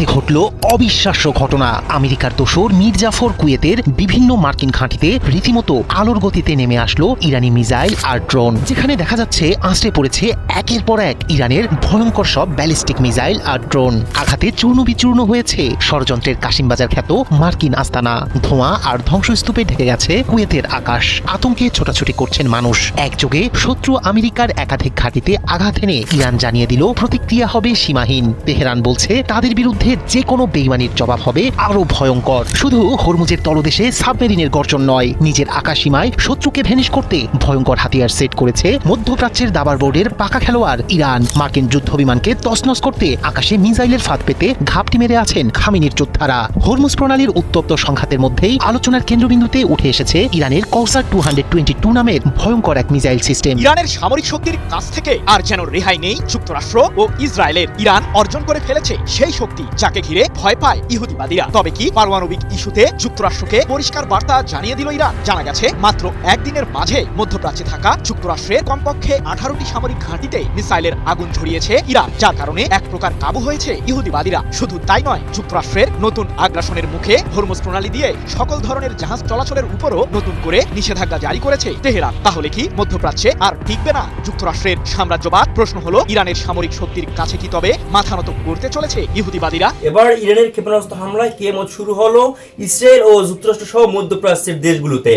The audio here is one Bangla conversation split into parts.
রাতে ঘটল অবিশ্বাস্য ঘটনা। আমেরিকার দোসর মীর জাফর কুয়েতের বিভিন্ন মার্কিন ঘাঁটিতে রীতিমতো আলোর গতিতে নেমে আসলো ইরানি মিসাইল আর ড্রোন, যেখানে দেখা যাচ্ছে আঁচড়ে পড়েছে একের পর এক ইরানের ভয়ঙ্কর সব ব্যালিস্টিক মিসাইল আর ড্রোন। আঘাতে চূর্ণ বিচূর্ণ হয়েছে ষড়যন্ত্রের কাশিমবাজার খ্যাত মার্কিন আস্তানা। ধোঁয়া আর ধ্বংসস্তূপে ঢেকে গেছে কুয়েতের আকাশ। আতঙ্কে ছোটাছুটি করছেন মানুষ। একযোগে শত্রু আমেরিকার একাধিক ঘাঁটিতে আঘাত এনে ইরান জানিয়ে দিল প্রতিক্রিয়া হবে সীমাহীন। তেহরান বলছে তাদের বিরুদ্ধে যে কোনো বেইমানির জবাব হবে আরো ভয়ঙ্কর। শুধু হরমুজের তলদেশে সাবমেরিনের গর্জন নয়, নিজের আকাশসীমায় শত্রুকে ভ্যানিশ করতে ভয়ঙ্কর হাতিয়ার সেট করেছে মধ্যপ্রাচ্যের দাবার বোর্ডের পাকা খেলোয়াড় ইরান। মার্কিন যুদ্ধ বিমানকে তছনছ করতে আকাশে মিসাইলের ফাঁদ পেতে ঘাপটি মেরে আছেন খামেনির যোদ্ধারা। হরমুজ প্রণালীর উত্তপ্ত সংঘাতের মধ্যেই আলোচনার কেন্দ্রবিন্দুতে উঠে এসেছে ইরানের কৌসার 222 নামের ভয়ঙ্কর এক মিসাইল সিস্টেম। ইরানের সামরিক শক্তির কাছ থেকে আর যেন রেহাই নেই যুক্তরাষ্ট্র ও ইসরায়েলের। ইরান অর্জন করে ফেলেছে সেই শক্তি যাকে ঘিরে ভয় পায় ইহুদিবাদীরা। তবে কি পারমাণবিক ইস্যুতে যুক্তরাষ্ট্রকে পরিষ্কার বার্তা জানিয়ে দিল ইরান? জানা গেছে মাত্র একদিনের মাঝে মধ্যপ্রাচ্যে থাকা যুক্তরাষ্ট্রের কমপক্ষে 18টি সামরিক ঘাঁটিতে মিসাইলের আগুন ছড়িয়েছে ইরান, যার কারণে এক প্রকার কাবু হয়েছে ইহুদিবাদীরা। শুধু তাই নয়, যুক্তরাষ্ট্রের নতুন আগ্রাসনের মুখে হরমুজ প্রণালী দিয়ে সকল ধরনের জাহাজ চলাচলের উপরও নতুন করে নিষেধাজ্ঞা জারি করেছে তেহরান। তাহলে কি মধ্যপ্রাচ্যে আর টিকবে না যুক্তরাষ্ট্রের সাম্রাজ্যবাদ? প্রশ্ন হলো, ইরানের সামরিক শক্তির কাছে কি তবে মাথা নত করতে চলেছে ইহুদিবাদীরা? এবার ইরানের ক্ষেপণাস্ত্র হামলায় কিয়ামত শুরু হলো ইসরায়েল ও যুক্তরাষ্ট্র সহ মধ্যপ্রাচ্যের দেশগুলোতে।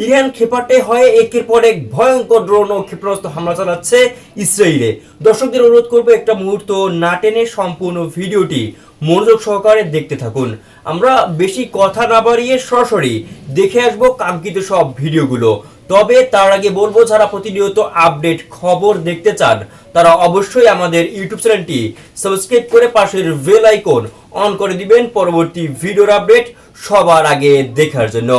ইরান ক্ষেপাটে হয়ে একের পর এক ভয়ঙ্কর ড্রোন ও ক্ষেপণাস্ত্র হামলা চালাচ্ছে ইসরায়েলে। দর্শকদের অনুরোধ করবো একটা মুহূর্ত না টেনে সম্পূর্ণ ভিডিওটি মনোযোগ সহকারে দেখতে থাকুন। আমরা বেশি কথা না বাড়িয়ে সরাসরি দেখে আসবো কাঙ্ক্ষিত সব ভিডিওগুলো। তবে তার আগে বলবো, যারা প্রতিনিয়ত আপডেট খবর দেখতে চান তারা অবশ্যই আমাদের ইউটিউব চ্যানেলটি সাবস্ক্রাইব করে পাশের বেল আইকন অন করে দিবেন পরবর্তী ভিডিওর আপডেট সবার আগে দেখার জন্য।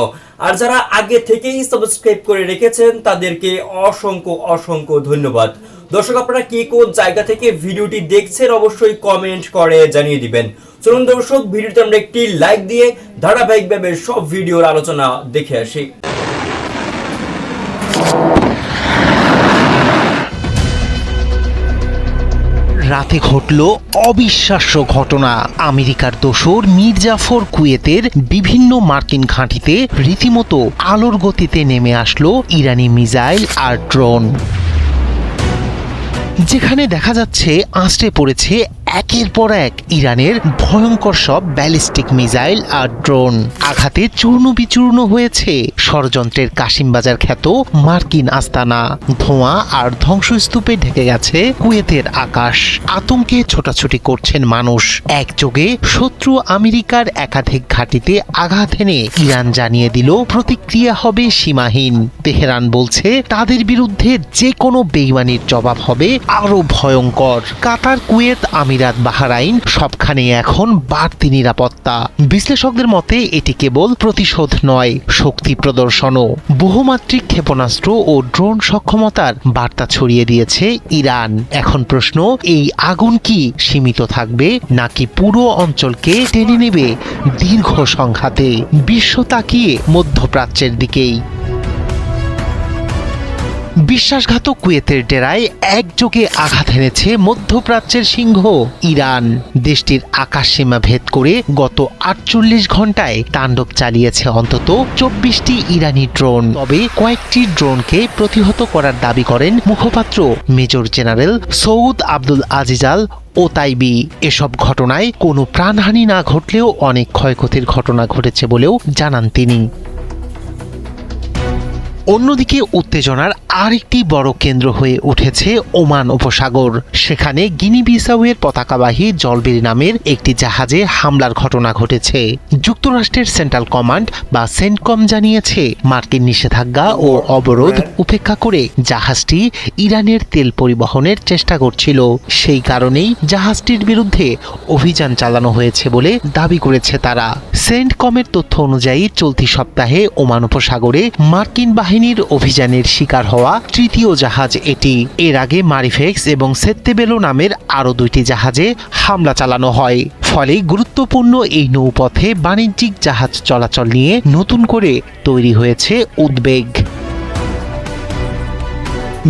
আর যারা আগে থেকেই সাবস্ক্রাইব করে রেখেছেন তাদেরকে অসংখ্য অসংখ্য ধন্যবাদ। দর্শক, আপনারা কি কোন জায়গা থেকে ভিডিওটি দেখছেন অবশ্যই কমেন্ট করে জানিয়ে দিবেন। চলুন দর্শক, ভিডিওতে আমরা একটি লাইক দিয়ে ধারাবাহিকভাবে সব ভিডিওর আলোচনা দেখে আসি। রাতে ঘটল অবিশ্বাস্য ঘটনা। আমেরিকার দোসর মীর জাফর কুয়েতের বিভিন্ন মার্কিন ঘাঁটিতে রীতিমতো আলোর গতিতে নেমে আসলো ইরানি মিসাইল আর ড্রোন, যেখানে দেখা যাচ্ছে আঁচড়ে পড়েছে একের পর এক ইরানের ভয়ঙ্কর সব ব্যালিস্টিক মিসাইল আর ড্রোন। আঘাতে চূর্ণ বিচূর্ণ হয়েছে ষড়যন্ত্রের কাশিমবাজার খ্যাত মার্কিন আস্তানা। ধোঁয়া আর ধ্বংসস্তূপে ঢেকে গেছে কুয়েতের আকাশ। আতঙ্কে ছোটাছুটি করছেন মানুষ। একযোগে শত্রু আমেরিকার একাধিক ঘাঁটিতে আঘাত এনে ইরান জানিয়ে দিল প্রতিক্রিয়া হবে সীমাহীন। তেহরান বলছে তাদের বিরুদ্ধে যে কোনো বেইমানির জবাব হবে আরো ভয়ঙ্কর। কাতার, কুয়েত, আমিরাত, বাহরাইন সবখানে এখন বাড়তি নিরাপত্তা। বিশ্লেষকদের মতে এটি কেবল প্রতিশোধ নয়, শক্তি প্রদর্শনও। বহুমাত্রিক ক্ষেপণাস্ত্র ও ড্রোন সক্ষমতার বার্তা ছড়িয়ে দিয়েছে ইরান। এখন প্রশ্ন, এই আগুন কি সীমিত থাকবে নাকি পুরো অঞ্চলকে টেনে নেবে দীর্ঘ সংঘাতে? বিশ্ব তাকিয়ে মধ্যপ্রাচ্যের দিকেই। বিশ্বাসঘাতক কুয়েতের ডেরায় একযোগে আঘাত এনেছে মধ্যপ্রাচ্যের সিংহ ইরান। দেশটির আকাশসীমা ভেদ করে গত 48 ঘন্টায় তাণ্ডব চালিয়েছে অন্তত 24টি ইরানি ড্রোন। তবে কয়েকটি ড্রোনকে প্রতিহত করার দাবি করেন মুখপাত্র মেজর জেনারেল সৌদ আব্দুল আজিজাল ওতাইবি। এসব ঘটনায় কোনো প্রাণহানি না ঘটলেও অনেক ক্ষয়ক্ষতির ঘটনা ঘটেছে বলেও জানান তিনি। অন্যদিকে উত্তেজনার আরেকটি বড় কেন্দ্র হয়ে উঠেছে ওমান উপসাগর। সেখানে গিনি বিসাউয়ের পতাকাবাহী জলবেরি নামের একটি জাহাজে হামলার ঘটনা ঘটেছে। যুক্তরাষ্ট্রের সেন্ট্রাল কমান্ড বা সেন্টকম জানিয়েছে মার্কিন নিষেধাজ্ঞা ও অবরোধ উপেক্ষা করে জাহাজটি ইরানের তেল পরিবহনের চেষ্টা করছিল। সেই কারণেই জাহাজটির বিরুদ্ধে অভিযান চালানো হয়েছে বলে দাবি করেছে তারা। সেন্টকমের তথ্য অনুযায়ী চলতি সপ্তাহে ওমান উপসাগরে মার্কিন বাহিনীর অভিযানের শিকার হওয়া তৃতীয় জাহাজ এটি। এর আগে মারিফেক্স এবং সেত্তেবেলো নামের আরও 2টি জাহাজে হামলা চালানো হয়। ফলে গুরুত্বপূর্ণ এই নৌপথে বাণিজ্যিক জাহাজ চলাচল নিয়ে নতুন করে তৈরি হয়েছে উদ্বেগ।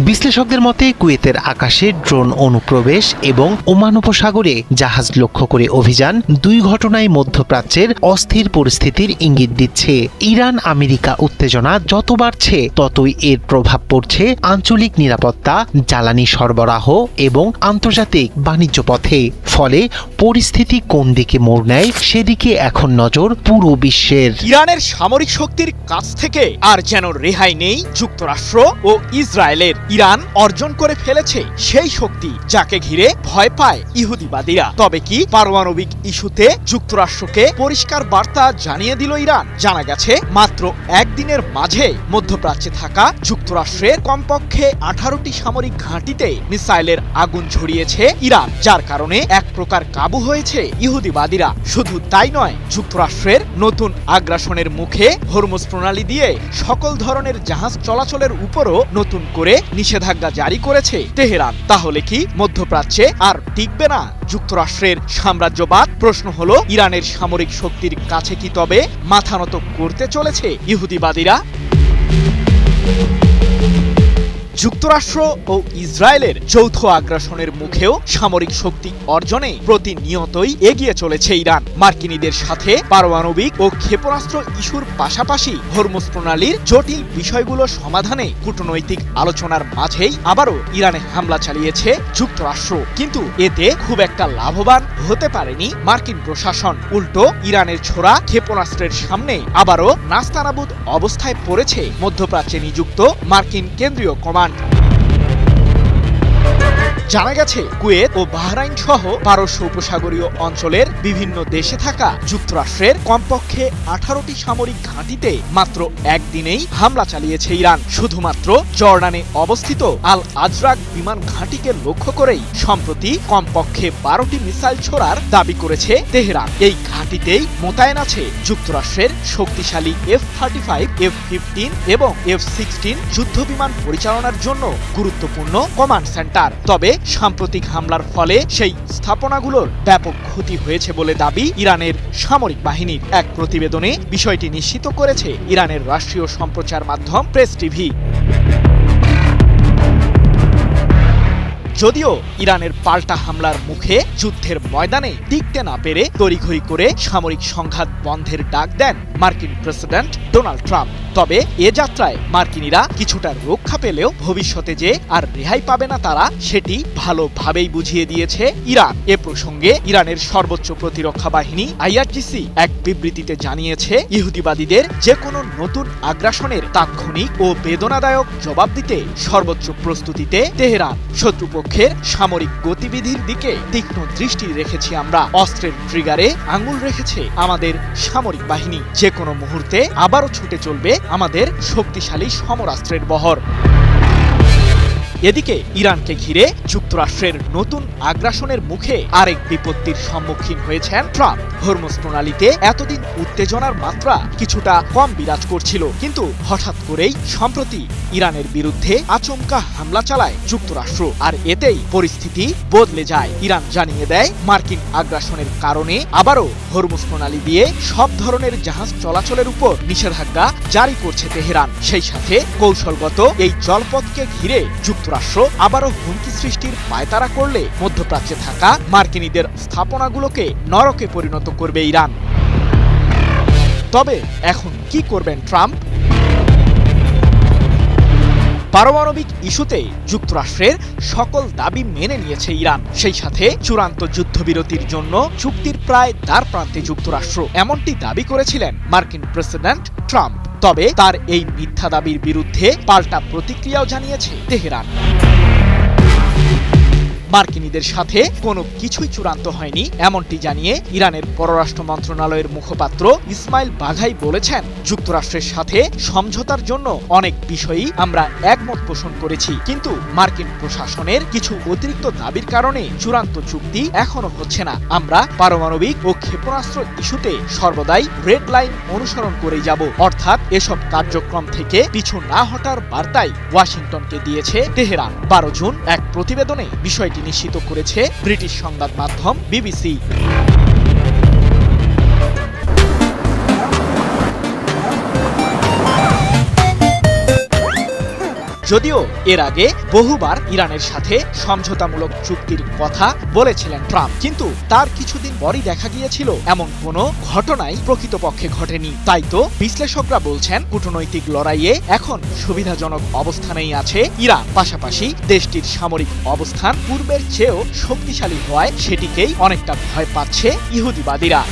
বিশ্লেষকদের মতে কুয়েতের আকাশে ড্রোন অনুপ্রবেশ এবং ওমান উপসাগরে জাহাজ লক্ষ্য করে অভিযান, দুই ঘটনায় মধ্যপ্রাচ্যের অস্থির পরিস্থিতির ইঙ্গিত দিচ্ছে। ইরান আমেরিকা উত্তেজনা যত বাড়ছে ততই এর প্রভাব পড়ছে আঞ্চলিক নিরাপত্তা, জ্বালানি সরবরাহ এবং আন্তর্জাতিক বাণিজ্য পথে। ফলে পরিস্থিতি কোন দিকে মোড় নেয় সেদিকে এখন নজর পুরো বিশ্বের। ইরানের সামরিক শক্তির কাছ থেকে আর যেন রেহাই নেই যুক্তরাষ্ট্র ও ইসরায়েলের। ইরান অর্জন করে ফেলেছে সেই শক্তি যাকে ঘিরে ভয় পায় ইহুদিবাদীরা। তবে কি পারমাণবিক ইস্যুতে যুক্তরাষ্ট্রকে পরিষ্কার বার্তা জানিয়ে দিল ইরান? জানা গেছে মাত্র একদিনের মাঝে মধ্যপ্রাচ্যে থাকা যুক্তরাষ্ট্রের কমপক্ষে 18টি সামরিক ঘাঁটিতে মিসাইলের আগুন ঝরিয়েছে ইরান, যার কারণে এক প্রকার কাবু হয়েছে ইহুদিবাদীরা। শুধু তাই নয়, যুক্তরাষ্ট্রের নতুন আগ্রাসনের মুখে হরমুজ প্রণালী দিয়ে সকল ধরনের জাহাজ চলাচলের উপরও নতুন করে নিষেধাজ্ঞা জারি করেছে তেহরান। তাহলে কি মধ্যপ্রাচ্যে আর টিকবে না যুক্তরাষ্ট্রের সাম্রাজ্যবাদ? প্রশ্ন হলো, ইরানের সামরিক শক্তির কাছে কি তবে মাথা নত করতে চলেছে ইহুদিবাদীরা? যুক্তরাষ্ট্র ও ইসরায়েলের যৌথ আগ্রাসনের মুখেও সামরিক শক্তি অর্জনে প্রতিনিয়তই এগিয়ে চলেছে ইরান। মার্কিনীদের সাথে পারমাণবিক ও ক্ষেপণাস্ত্র ইস্যুর পাশাপাশি হরমুজ প্রণালীর জটিল বিষয়গুলো সমাধানে কূটনৈতিক আলোচনার মাঝেই আবারও ইরানে হামলা চালিয়েছে যুক্তরাষ্ট্র। কিন্তু এতে খুব একটা লাভবান হতে পারেনি মার্কিন প্রশাসন। উল্টো ইরানের ছোড়া ক্ষেপণাস্ত্রের সামনে আবারও নাস্তানাবুদ অবস্থায় পড়েছে মধ্যপ্রাচ্যে নিযুক্ত মার্কিন কেন্দ্রীয় কমান্ড। জানা গেছে কুয়েত ও বাহরাইন সহ পারস্য উপসাগরীয় অঞ্চলের বিভিন্ন দেশে থাকা যুক্তরাষ্ট্রের কমপক্ষে 18টি সামরিক ঘাঁটিতে মাত্র একদিনেই হামলা চালিয়েছে ইরান। শুধুমাত্র জর্ডানে অবস্থিত আল আজরাক বিমান ঘাঁটিকে লক্ষ্য করেই সম্প্রতি কমপক্ষে 12টি মিসাইল ছোড়ার দাবি করেছে তেহরান। এই ঘাঁটিতেই মোতায়েন আছে যুক্তরাষ্ট্রের শক্তিশালী F-35, F-15 এবং F-16 যুদ্ধবিমান পরিচালনার জন্য গুরুত্বপূর্ণ কমান্ড সেন্টার। তবে সাম্প্রতিক হামলার ফলে সেই স্থাপনাগুলোর ব্যাপক ক্ষতি হয়েছে বলে দাবি ইরানের সামরিক বাহিনীর। এক প্রতিবেদনে বিষয়টি নিশ্চিত করেছে ইরানের রাষ্ট্রীয় সম্প্রচার মাধ্যম প্রেস টিভি। যদিও ইরানের পাল্টা হামলার মুখে যুদ্ধের ময়দানে টিকতে না পেরে তড়িঘড়ি করে সামরিক সংঘাত বন্ধের ডাক দেন মার্কিন প্রেসিডেন্ট ডোনাল্ড ট্রাম্প। তবে এ যাত্রায় মার্কিনীরা কিছুটা রক্ষা পেলেও ভবিষ্যতে যে আর রেহাই পাবে না তারা, সেটি ভালোভাবেই বুঝিয়ে দিয়েছে ইরান। এ প্রসঙ্গে ইরানের সর্বোচ্চ প্রতিরক্ষা বাহিনী IRGC এক বিবৃতিতে জানিয়েছে, ইহুদিবাদীদের যে কোনো নতুন আগ্রাসনের তাৎক্ষণিক ও বেদনাদায়ক জবাব দিতে সর্বোচ্চ প্রস্তুতিতে তেহরান। শত্রুপক্ষের সামরিক গতিবিধির দিকে তীক্ষ্ণ দৃষ্টি রেখেছি আমরা। অস্ত্রের ট্রিগারে আঙুল রেখেছে আমাদের সামরিক বাহিনী। যে কোনো মুহূর্তে আবারও ছুটে চলবে আমাদের শক্তিশালী সমরাস্ত্রের বহর। এদিকে ইরানকে ঘিরে যুক্তরাষ্ট্রের নতুন আগ্রাসনের মুখে আরেক বিপত্তির সম্মুখীন হয়েছেন ট্রাম্প। হরমুজ প্রণালীতে এতদিন উত্তেজনার মাত্রা কিছুটা কম বিরাজ করছিল, কিন্তু হঠাৎ করেই সম্প্রতি ইরানের বিরুদ্ধে আচমকা হামলা চালায় যুক্তরাষ্ট্র, আর এতেই পরিস্থিতি বদলে যায়। ইরান জানিয়ে দেয়, মার্কিন আগ্রাসনের কারণে আবারও হরমুজ প্রণালী দিয়ে সব ধরনের জাহাজ চলাচলের উপর নিষেধাজ্ঞা জারি করছে তেহরান। সেই সাথে কৌশলগত এই জলপথকে ঘিরে যুক্তরাষ্ট্র আবারও হুমকি সৃষ্টির পায়তারা করলে মধ্যপ্রাচ্যে থাকা মার্কিনীদের স্থাপনাগুলোকে নরকে পরিণত করবে ইরান। তবে এখন কি করবেন ট্রাম্প? পারমাণবিক ইস্যুতে যুক্তরাষ্ট্রের সকল দাবি মেনে নিয়েছে ইরান। সেই সাথে চূড়ান্ত যুদ্ধবিরতির জন্য চুক্তির প্রায় দ্বার প্রান্তে যুক্তরাষ্ট্র, এমনটি দাবি করেছিলেন মার্কিন প্রেসিডেন্ট ট্রাম্প। তবে তার এই মিথ্যা দাবির বিরুদ্ধে পাল্টা প্রতিক্রিয়াও জানিয়েছে তেহরান। মার্কিনীদের সাথে কোনো কিছুই চূড়ান্ত হয়নি এমনটি জানিয়ে ইরানের পররাষ্ট্র মন্ত্রণালয়ের মুখপাত্র ইসমাইল বাঘাই বলেছেন, যুক্তরাষ্ট্রের সাথে সমঝোতার জন্য অনেক বিষয়ই আমরা একমত পোষণ করেছি, কিন্তু মার্কিন প্রশাসনের কিছু অতিরিক্ত দাবির কারণে চূড়ান্ত চুক্তি এখনো হচ্ছে না। আমরা পারমাণবিক ও ক্ষেপণাস্ত্র ইস্যুতে সর্বদাই রেড লাইন অনুসরণ করেই যাব, অর্থাৎ এসব কার্যক্রম থেকে পিছু না হটার বার্তাই ওয়াশিংটনকে দিয়েছে তেহরান। 12 জুন এক প্রতিবেদনে বিষয়টি নিশ্চিত করেছে ব্রিটিশ সংবাদ মাধ্যম BBC। যদিও এর আগে বহুবার ইরানের সাথে সমঝোতামূলক চুক্তির কথা বলেছিলেন ট্রাম্প, কিন্তু তার কিছুদিন পরই দেখা গিয়েছিল এমন কোনো ঘটনাই প্রকৃতপক্ষে ঘটেনি। তাই তো বিশ্লেষকরা বলছেন কূটনৈতিক লড়াইয়ে এখন সুবিধাজনক অবস্থানেই আছে ইরান। পাশাপাশি দেশটির সামরিক অবস্থান পূর্বের চেয়েও শক্তিশালী হওয়ায় সেটিকেই অনেকটা ভয় পাচ্ছে ইহুদিবাদীরা।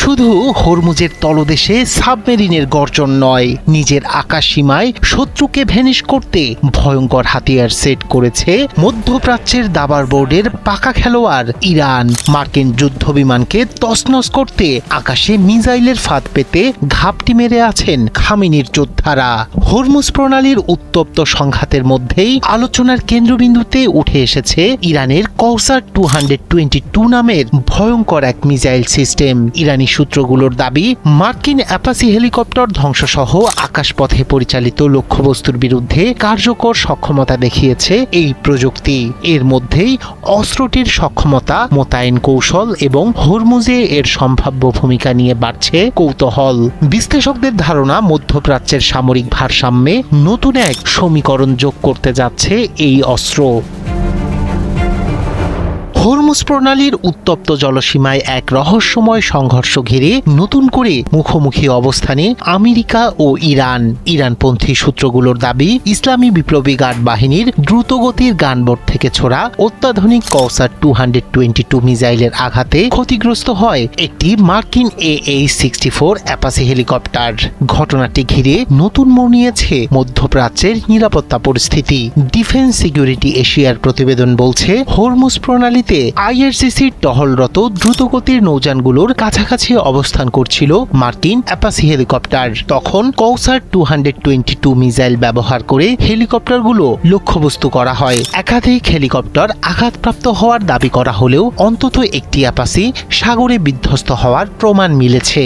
শুধু হরমুজের তলদেশে সাবমেরিনের গর্জন নয়, নিজের আকাশ সীমায় শত্রুকে ভ্যানিশ করতে ভয়ঙ্কর হাতিয়ার সেট করেছে মধ্যপ্রাচ্যের দাবার বোর্ডের পাকা খেলোয়াড় ইরান। মার্কিন যুদ্ধ বিমানকে তছনছ করতে আকাশে মিসাইলের ফাঁদ পেতে ঘাপটি মেরে আছেন খামেনির যোদ্ধারা। হরমুজ প্রণালীর উত্তপ্ত সংঘাতের মধ্যেই আলোচনার কেন্দ্রবিন্দুতে উঠে এসেছে ইরানের কৌসার 222 নামের ভয়ঙ্কর এক মিসাইল সিস্টেম। ইরানি সূত্রগুলোর দাবি, মার্কিন অ্যাপাসি হেলিকপ্টার ধ্বংসসহ আকাশপথে পরিচালিত লক্ষ্যবস্তুর বিরুদ্ধে কার্যকর সক্ষমতা দেখিয়েছে এই প্রযুক্তি। এর মধ্যেই অস্ত্রটির সক্ষমতা, মোতায়েন কৌশল এবং হরমুজে এর সম্ভাব্য ভূমিকা নিয়ে বাড়ছে কৌতূহল। বিশ্লেষকদের ধারণা, মধ্যপ্রাচ্যের সামরিক ভারসাম্যে নতুন এক সমীকরণ যোগ করতে যাচ্ছে এই অস্ত্র। হরমুজ প্রণালীর উত্তপ্ত জলসীমায় এক রহস্যময় সংঘর্ষ ঘিরে নতুন করে মুখোমুখি অবস্থানে আমেরিকা ও ইরান। ইরানপন্থী সূত্রগুলোর দাবি, ইসলামী বিপ্লবী গার্ড বাহিনীর দ্রুতগতির গানবোট থেকে ছোড়া অত্যাধুনিক কৌসার 222 মিসাইলের আঘাতে ক্ষতিগ্রস্ত হয় একটি মার্কিন AH-64 অ্যাপাসি হেলিকপ্টার। ঘটনাটি ঘিরে নতুন মোড় নিয়েছে মধ্যপ্রাচ্যের নিরাপত্তা পরিস্থিতি। ডিফেন্স সিকিউরিটি এশিয়ার প্রতিবেদন বলছে, হরমুজ প্রণালীতে আইআরসিসির টহলরত দ্রুতগতির নৌযানগুলোর কাছাকাছি অবস্থান করছিল মার্কিন অ্যাপাসি হেলিকপ্টার। তখন কৌসার 222 মিসাইল ব্যবহার করে হেলিকপ্টারগুলো লক্ষ্যবস্তু করা হয়। একাধিক হেলিকপ্টার আঘাতপ্রাপ্ত হওয়ার দাবি করা হলেও অন্তত একটি অ্যাপাসি সাগরে বিধ্বস্ত হওয়ার প্রমাণ মিলেছে।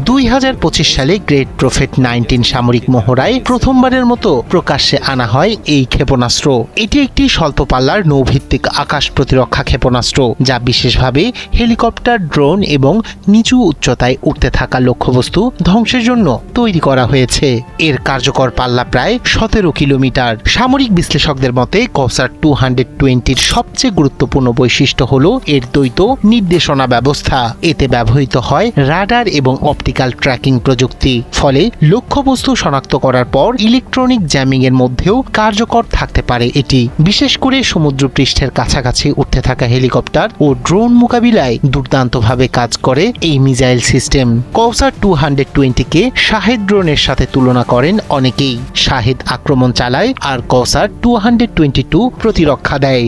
2025 সালে গ্রেট প্রফেট 19 সামরিক মহড়ায় প্রথমবারের মতো প্রকাশ্যে আনা হয় এই ক্ষেপণাস্ত্র। এটি একটি স্বল্প পাল্লার নৌভিত্তিক আকাশ প্রতিরক্ষা ক্ষেপণাস্ত্র, যা বিশেষভাবে হেলিকপ্টার, ড্রোন এবং নিচু উচ্চতায় উঠতে থাকা লক্ষ্যবস্তু ধ্বংসের জন্য তৈরি করা হয়েছে। এর কার্যকর পাল্লা প্রায় 17 কিলোমিটার। সামরিক বিশ্লেষকদের মতে কৌসার 220-র সবচেয়ে গুরুত্বপূর্ণ বৈশিষ্ট্য হল এর দ্বৈত নির্দেশনা ব্যবস্থা। এতে ব্যবহৃত হয় রাডার এবং অপটিক্যাল ট্র্যাকিং প্রযুক্তি। ফলে লক্ষ্যবস্তু শনাক্ত করার পর ইলেকট্রনিক জ্যামিং এর মধ্যেও কার্যকর থাকতে পারে এটি। বিশেষ করে সমুদ্রপৃষ্ঠের কাছাকাছি উঠতে থাকা হেলিকপ্টার ও ড্রোন মোকাবিলায় দুর্দান্তভাবে কাজ করে এই মিসাইল সিস্টেম। কৌসার 220-কে শাহেদ ড্রোনের সাথে তুলনা করেন অনেকেই। শাহেদ আক্রমণ চালায় আর কৌসার 222 প্রতিরক্ষা দেয়।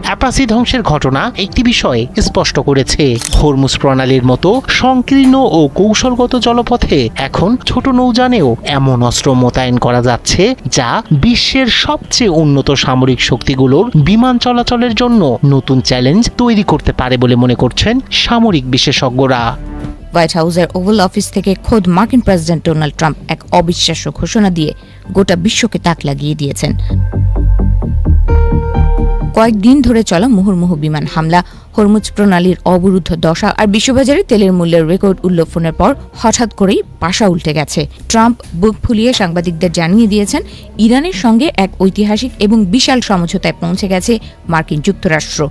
অ্যাপাসি ধ্বংসের ঘটনা একটি বিষয় স্পষ্ট করেছে, হরমুজ প্রণালীর মতো সংকীর্ণ ও কৌশলগত জলপথে এখন ছোট নৌযানেও এমন অস্ত্র মোতায়েন করা যাচ্ছে যা বিশ্বের সবচেয়ে উন্নত সামরিক শক্তিগুলোর বিমান চলাচলের জন্য নতুন চ্যালেঞ্জ তৈরি করতে পারে বলে মনে করছেন সামরিক বিশেষজ্ঞরা। হোয়াইট হাউসের ওভাল অফিস থেকে খোদ মার্কিন প্রেসিডেন্ট ডোনাল্ড ট্রাম্প এক অবিশ্বাস্য ঘোষণা দিয়ে গোটা বিশ্বকে তাক লাগিয়ে দিয়েছেন। কয়েকদিন ধরে চলা মুহুর্মুহু বিমান হামলা, হরমুজ প্রণালীর অবরুদ্ধ দশা আর বিশ্ববাজারে তেলের মূল্যের রেকর্ড উল্লঙ্ঘনের পর হঠাৎ করেই পাশা উল্টে গেছে। ট্রাম্প বুক ফুলিয়ে সাংবাদিকদের জানিয়ে দিয়েছেন, ইরানের সঙ্গে এক ঐতিহাসিক এবং বিশাল সমঝোতায় পৌঁছে গেছে মার্কিন যুক্তরাষ্ট্র।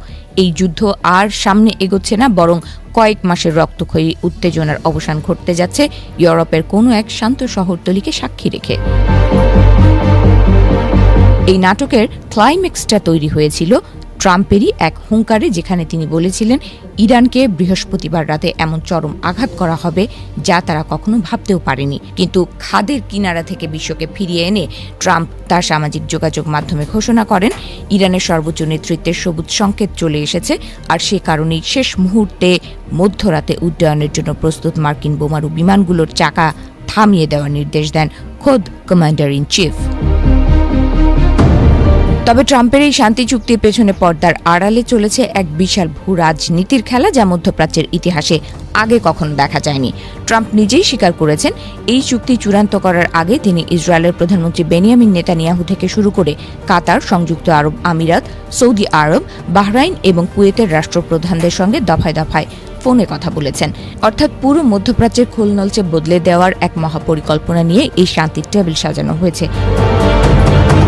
এই যুদ্ধ আর সামনে এগোচ্ছে না, বরং কয়েক মাসের রক্তক্ষয়ী উত্তেজনার অবসান ঘটতে যাচ্ছে ইউরোপের কোনো এক শান্ত শহরতলিকে সাক্ষী রেখে। এই নাটকের ক্লাইম্যাক্সটা তৈরি হয়েছিল ট্রাম্পেরই এক হুঙ্কারে, যেখানে তিনি বলেছিলেন ইরানকে বৃহস্পতিবার রাতে এমন চরম আঘাত করা হবে যা তারা কখনো ভাবতেও পারেনি। কিন্তু খাদের কিনারা থেকে বিশ্বকে ফিরিয়ে এনে ট্রাম্প তার সামাজিক যোগাযোগ মাধ্যমে ঘোষণা করেন, ইরানের সর্বোচ্চ নেতৃত্বের সবুজ সংকেত চলে এসেছে, আর সে কারণেই শেষ মুহূর্তে মধ্যরাতে উড্ডয়নের জন্য প্রস্তুত মার্কিন বোমারু বিমানগুলোর চাকা থামিয়ে দেওয়ার নির্দেশ দেন খোদ কমান্ডার ইন চিফ। তবে ট্রাম্পের এই শান্তি চুক্তির পেছনে পর্দার আড়ালে চলেছে এক বিশাল ভূ রাজনীতির খেলা, যা মধ্যপ্রাচ্যের ইতিহাসে আগে কখনো দেখা যায়নি। ট্রাম্প নিজেই স্বীকার করেছেন, এই চুক্তি চূড়ান্ত করার আগে তিনি ইসরায়েলের প্রধানমন্ত্রী বেনিয়ামিন নেতানিয়াহু থেকে শুরু করে কাতার, সংযুক্ত আরব আমিরাত, সৌদি আরব, বাহরাইন এবং কুয়েতের রাষ্ট্রপ্রধানদের সঙ্গে দফায় দফায় ফোনে কথা বলেছেন। অর্থাৎ পুরো মধ্যপ্রাচ্যের খোলনলচে বদলে দেওয়ার এক মহাপরিকল্পনা নিয়ে এই শান্তির টেবিল সাজানো হয়েছে।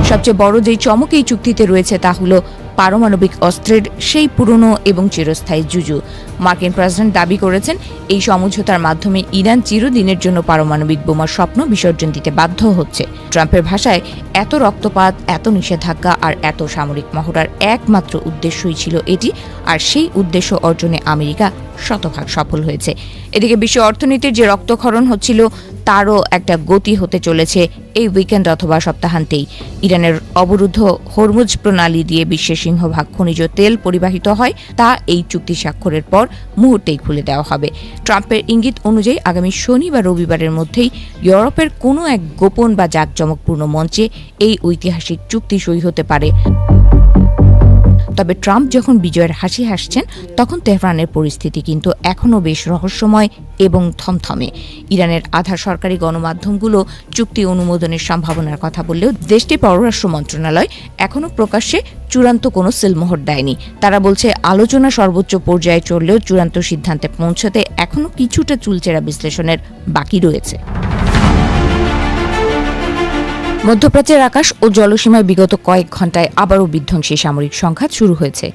সবচেয়ে বড় যেই চমক এই চুক্তিতে রয়েছে তা হলো পারমাণবিক অস্ত্রের সেই পুরনো এবং চিরস্থায়ী জুজু। মার্কিন প্রেসিডেন্ট দাবি করেছেন এই সমঝোতার মাধ্যমে ইরান চিরদিনের জন্য পারমাণবিক বোমার স্বপ্ন বিসর্জন দিতে বাধ্য হচ্ছে। ট্রাম্পের ভাষায় এত রক্তপাত, এত নিষেধাজ্ঞা আর এত সামরিক মহড়ার একমাত্র উদ্দেশ্যই ছিল এটি, আর সেই উদ্দেশ্য অর্জনে আমেরিকা শতভাগ সফল হয়েছে। এদিকে বিশ্ব অর্থনীতির যে রক্তক্ষরণ হচ্ছিল তারও একটা গতি হতে চলেছে এই উইকেন্ড অথবা সপ্তাহান্তেই। ইরানের অবরুদ্ধ হরমুজ প্রণালী দিয়ে বিশ্বের সিংহভাগ খনিজ তেল পরিবাহিত হয়, তা এই চুক্তি স্বাক্ষরের পর মুহূর্তেই খুলে দেওয়া হবে। ট্রাম্পের ইঙ্গিত অনুযায়ী আগামী শনি বা রবিবারের মধ্যেই ইউরোপের কোনো এক গোপন বা জাঁকজমকপূর্ণ মঞ্চে এই ঐতিহাসিক চুক্তি সই হতে পারে। তবে ট্রাম্প যখন বিজয়ের হাসি হাসছেন তখন তেহরানের পরিস্থিতি কিন্তু এখনও বেশ রহস্যময় এবং থমথমে। ইরানের আধা সরকারি গণমাধ্যমগুলো চুক্তি অনুমোদনের সম্ভাবনার কথা বললেও দেশটির পররাষ্ট্র মন্ত্রণালয় এখনও প্রকাশ্যে চূড়ান্ত কোনো সিলমোহর দেয়নি। তারা বলছে আলোচনা সর্বোচ্চ পর্যায়ে চললেও চূড়ান্ত সিদ্ধান্তে পৌঁছতে এখনও কিছুটা চুলচেরা বিশ্লেষণের বাকি রয়েছে। মধ্যপ্রাচ্যের আকাশ ও জলসীমায় বিগত কয়েক ঘণ্টায় আবারও বিধ্বংসী সামরিক সংঘাত শুরু হয়েছে।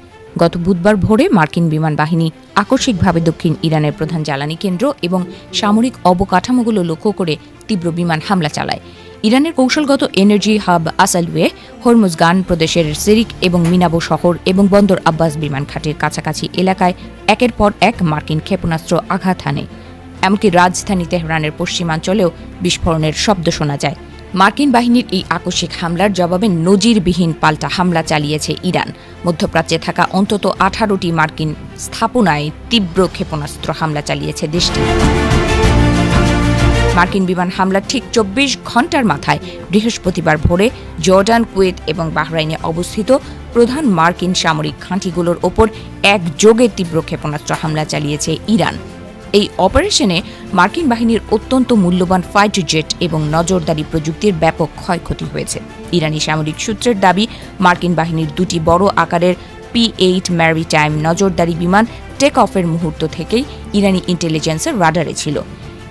গত বুধবার ভোরে মার্কিন বিমান বাহিনী আকস্মিকভাবে দক্ষিণ ইরানের প্রধান জ্বালানি কেন্দ্র এবং সামরিক অবকাঠামোগুলো লক্ষ্য করে তীব্র বিমান হামলা চালায়। ইরানের কৌশলগত এনার্জি হাব আসালওয়ে, হরমুজগান প্রদেশের সিরিক এবং মিনাবো শহর এবং বন্দর আব্বাস বিমান ঘাটির কাছাকাছি এলাকায় একের পর এক মার্কিন ক্ষেপণাস্ত্র আঘাত হানে। এমনকি রাজধানী তেহরানের পশ্চিমাঞ্চলেও বিস্ফোরণের শব্দ শোনা যায়। মার্কিন বাহিনীর এই আকস্মিক হামলার জবাবে নজিরবিহীন পাল্টা হামলা চালিয়েছে ইরান। মধ্যপ্রাচ্যে থাকা অন্তত 18টি মার্কিন স্থাপনায় তীব্র ক্ষেপণাস্ত্র হামলা চালিয়েছে দেশটি। মার্কিন বিমান হামলার ঠিক 24 ঘণ্টার মাথায় বৃহস্পতিবার ভোরে জর্ডান, কুয়েত এবং বাহরাইনে অবস্থিত প্রধান মার্কিন সামরিক ঘাঁটিগুলোর ওপর একযোগে তীব্র ক্ষেপণাস্ত্র হামলা চালিয়েছে ইরান। এই অপারেশনে মার্কিন বাহিনীর অত্যন্ত মূল্যবান ফাইটার জেট এবং নজরদারি প্রযুক্তির ব্যাপক ক্ষয়ক্ষতি হয়েছে। ইরানি সামরিক সূত্রের দাবি, মার্কিন বাহিনীর দুটি বড় আকারের P-8 ম্যারিটাইম নজরদারি বিমান টেক অফের মুহূর্ত থেকেই ইরানি ইন্টেলিজেন্সের রাডারে ছিল।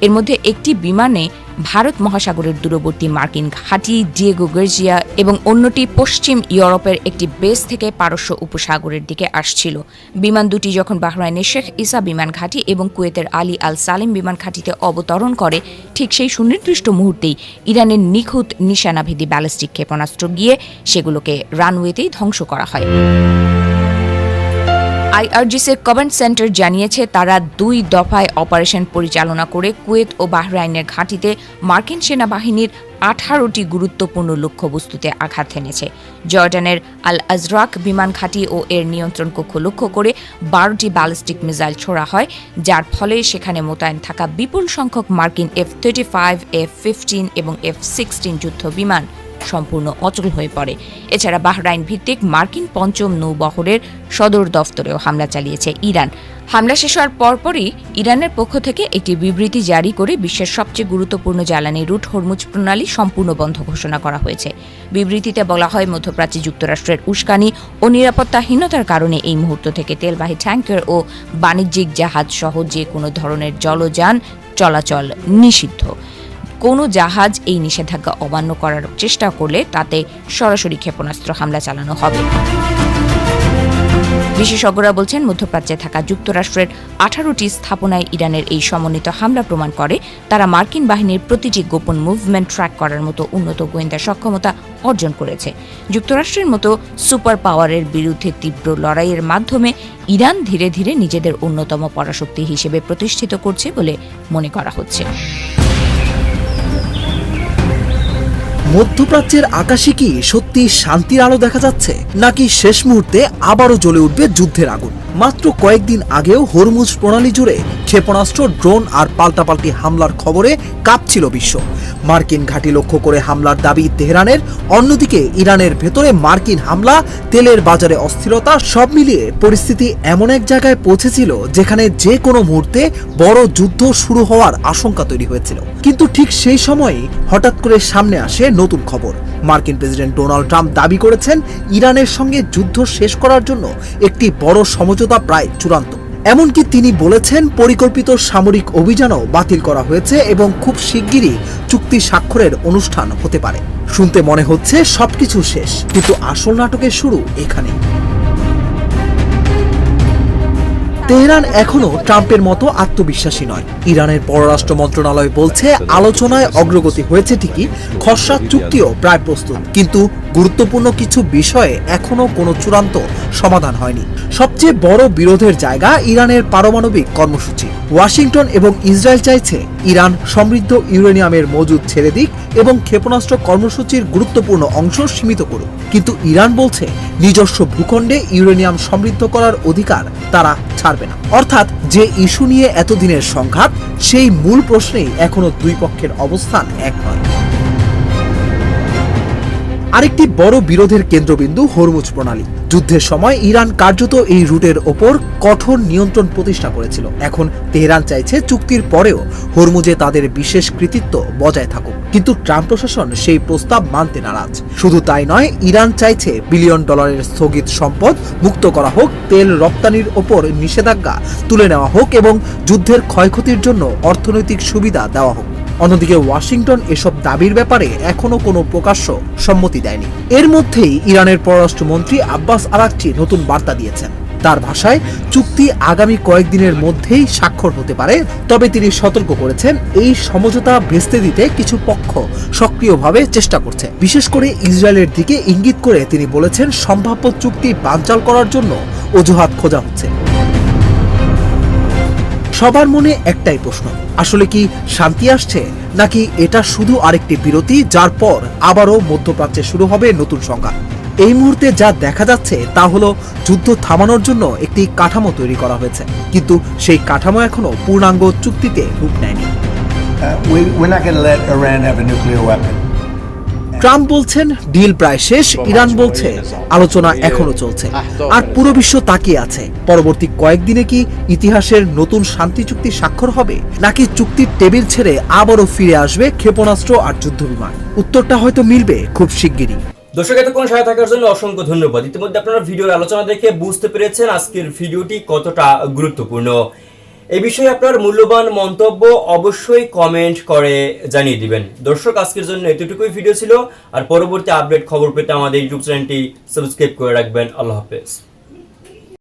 এর মধ্যে একটি বিমানে ভারত মহাসাগরের দূরবর্তী মার্কিন ঘাঁটি ডিয়েগো গার্জিয়া এবং অন্যটি পশ্চিম ইউরোপের একটি বেস থেকে পারস্য উপসাগরের দিকে আসছিল। বিমান দুটি যখন বাহরাইনের শেখ ইসা বিমান ঘাঁটি এবং কুয়েতের আলী আল সালিম বিমান ঘাঁটিতে অবতরণ করে, ঠিক সেই সুনির্দিষ্ট মুহূর্তেই ইরানের নিখুঁত নিশানাভেদী ব্যালিস্টিক ক্ষেপণাস্ত্র গিয়ে সেগুলোকে রানওয়েতেই ধ্বংস করা হয়। আইআরজিসির কমান্ড সেন্টার জানিয়েছে তারা 2 দফায় অপারেশন পরিচালনা করে কুয়েত ও বাহরাইনের ঘাঁটিতে মার্কিন সেনাবাহিনীর 18টি গুরুত্বপূর্ণ লক্ষ্যবস্তুতে আঘাত হেনেছে। জর্ডানের আল আজরাক বিমান ঘাঁটি ও এর নিয়ন্ত্রণ কক্ষ লক্ষ্য করে 12টি ব্যালিস্টিক মিসাইল ছোড়া হয়, যার ফলে সেখানে মোতায়েন থাকা বিপুল সংখ্যক মার্কিন F-35, F-15 এবং F-16 যুদ্ধ বিমান সম্পূর্ণ অচল হয়ে পড়ে। এছাড়া বাহরাইন ভিত্তিক মার্কিন 5ম নৌবহরের সদর দফতরেও হামলা চালিয়েছে ইরান। হামলা শেষ হওয়ার পরপরই ইরানের পক্ষ থেকে একটি বিবৃতি জারি করে বিশ্বের সবচেয়ে গুরুত্বপূর্ণ জ্বালানি রুট হরমুজ প্রণালী সম্পূর্ণ বন্ধ ঘোষণা করা হয়েছে। বিবৃতিতে বলা হয়, মধ্যপ্রাচ্যে যুক্তরাষ্ট্রের উস্কানি ও নিরাপত্তাহীনতার কারণে এই মুহূর্ত থেকে তেলবাহী ট্যাঙ্কার ও বাণিজ্যিক জাহাজ সহ যে কোনো ধরনের জলযান চলাচল নিষিদ্ধ। কোনো জাহাজ এই নিষেধাজ্ঞা অমান্য করার চেষ্টা করলে তাতে সরাসরি ক্ষেপণাস্ত্র হামলা চালানো হবে। বিশেষজ্ঞরা বলছেন, মধ্যপ্রাচ্যে থাকা যুক্তরাষ্ট্রের 18টি স্থাপনায় ইরানের এই সমন্বিত হামলা প্রমাণ করে তারা মার্কিন বাহিনীর প্রতিটি গোপন মুভমেন্ট ট্র্যাক করার মতো উন্নত গোয়েন্দা সক্ষমতা অর্জন করেছে। যুক্তরাষ্ট্রের মতো সুপার পাওয়ারের বিরুদ্ধে তীব্র লড়াইয়ের মাধ্যমে ইরান ধীরে ধীরে নিজেদের অন্যতম পরাশক্তি হিসেবে প্রতিষ্ঠিত করছে বলে মনে করা হচ্ছে। মধ্যপ্রাচ্যের আকাশে কি সত্যি শান্তির আলো দেখা যাচ্ছে, নাকি শেষ মুহূর্তে আবারও জ্বলে উঠবে যুদ্ধের আগুন? মাত্র কয়েকদিন আগেও হরমুজ প্রণালী জুড়ে ক্ষেপণাস্ত্র, ড্রোন আর পাল্টাপাল্টি হামলার খবরে কাঁপছিল বিশ্ব। মার্কিন ঘাঁটি লক্ষ্য করে হামলার দাবি তেহরানের, অন্যদিকে ইরানের ভেতরে মার্কিন হামলা, তেলের বাজারে অস্থিরতা, সব মিলিয়ে পরিস্থিতি এমন এক জায়গায় পৌঁছেছিল যেখানে যে কোনো মুহূর্তে বড় যুদ্ধ শুরু হওয়ার আশঙ্কা তৈরি হয়েছিল। কিন্তু ঠিক সেই সময়ই হঠাৎ করে সামনে আসে নতুন খবর। মার্কিন প্রেসিডেন্ট ডোনাল্ড ট্রাম্প দাবি করেছেন ইরানের সঙ্গে যুদ্ধ শেষ করার জন্য একটি বড় সমঝোতা প্রায় চূড়ান্ত। এমনকি তিনি বলেছেন পরিকল্পিত সামরিক অভিযানও বাতিল করা হয়েছে এবং খুব শিগগিরই চুক্তি স্বাক্ষরের অনুষ্ঠান হতে পারে। শুনতে মনে হচ্ছে সবকিছু শেষ, কিন্তু আসল নাটকের শুরু এখানে। তেহরান এখনো ট্রাম্পের মতো আত্মবিশ্বাসী নয়। ইরানের পররাষ্ট্র মন্ত্রণালয় বলছে আলোচনায় অগ্রগতি হয়েছে ঠিকই, খসড়া চুক্তিও প্রায় প্রস্তুত, কিন্তু গুরুত্বপূর্ণ কিছু বিষয়ে এখনো কোনো চূড়ান্ত সমাধান হয়নি। সবচেয়ে বড় বিরোধের জায়গা ইরানের পারমাণবিক কর্মসূচি। ওয়াশিংটন এবং ইসরায়েল চাইছে ইরান সমৃদ্ধ ইউরেনিয়ামের মজুদ ছেড়ে দিক এবং ক্ষেপণাস্ত্র কর্মসূচির গুরুত্বপূর্ণ অংশ সীমিত করুক, কিন্তু ইরান বলছে নিজস্ব ভূখণ্ডে ইউরেনিয়াম সমৃদ্ধ করার অধিকার তারা ছাড়বে না। অর্থাৎ যে ইস্যু নিয়ে এতদিনের সংঘাত, সেই মূল প্রশ্নেই এখনো দুই পক্ষের অবস্থান এক নয়। আরেকটি বড় বিরোধের কেন্দ্রবিন্দু হরমুজ প্রণালী। যুদ্ধের সময় ইরান কার্যত এই রুটের ওপর কঠোর নিয়ন্ত্রণ প্রতিষ্ঠা করেছিল। এখন তেহরান চাইছে চুক্তির পরেও হরমুজে তাদের বিশেষ কৃতিত্ব বজায় থাকুক, কিন্তু ট্রাম্প প্রশাসন সেই প্রস্তাব মানতে নারাজ। শুধু তাই নয়, ইরান চাইছে বিলিয়ন ডলারের স্থগিত সম্পদ মুক্ত করা হোক, তেল রপ্তানির ওপর নিষেধাজ্ঞা তুলে নেওয়া হোক এবং যুদ্ধের ক্ষয়ক্ষতির জন্য অর্থনৈতিক সুবিধা দেওয়া হোক। অন্যদিকে ওয়াশিংটন এসব দাবির ব্যাপারে এখনো কোনো প্রকাশ্য সম্মতি দেয়নি। এর মধ্যেই ইরানের পররাষ্ট্রমন্ত্রী আব্বাস আরাকচি নতুন বার্তা দিয়েছেন। তার ভাষায়, চুক্তি আগামী কয়েকদিনের মধ্যেই স্বাক্ষর হতে পারে, তবে তিনি সতর্ক করেছেন এই সমঝোতা ভেস্তে দিতে কিছু পক্ষ সক্রিয়ভাবে চেষ্টা করছে। বিশেষ করে ইসরায়েলের দিকে ইঙ্গিত করে তিনি বলেছেন সম্ভাব্য চুক্তি বানচাল করার জন্য অজুহাত খোঁজা হচ্ছে। সবার মনে একটাই প্রশ্ন, আসলে কি শান্তি আসছে, নাকি এটা শুধু আরেকটি বিরতি, যার পর আবারও মধ্যপ্রাচ্যে শুরু হবে নতুন সংঘাত? এই মুহূর্তে যা দেখা যাচ্ছে তা হলো যুদ্ধ থামানোর জন্য একটি কাঠামো তৈরি করা হয়েছে, কিন্তু সেই কাঠামো এখনো পূর্ণাঙ্গ চুক্তিতে রূপ নেয়নি। We're not going to let Iran have a nuclear weapon. Trump বলছেন ডিল প্রায় শেষ, ইরান বলছে আলোচনা এখনো চলছে, আর পুরো বিশ্ব তাকিয়ে আছে পরবর্তী কয়েকদিনে কি ইতিহাসের নতুন শান্তি চুক্তি স্বাক্ষর হবে, নাকি চুক্তির টেবিল ছেড়ে আবারও ফিরে আসবে ক্ষেপণাস্ত্র আর যুদ্ধবিমান। উত্তরটা হয়তো মিলবে খুব শিগগিরই। দর্শক, এতক্ষণ সাথে থাকার জন্য অসংখ্য ধন্যবাদ। ইতিমধ্যে আপনারা ভিডিওর আলোচনা দেখে বুঝতে পেরেছেন আজকের ভিডিওটি কতটা গুরুত্বপূর্ণ। এই বিষয়ে আপনার মূল্যবান মন্তব্য অবশ্যই কমেন্ট করে জানিয়ে দিবেন। দর্শক, আজকের জন্য এতটুকুই ভিডিও ছিল, আর পরবর্তী আপডেট খবর পেতে আমাদের ইউটিউব চ্যানেলটি সাবস্ক্রাইব করে রাখবেন। আল্লাহ হাফেজ।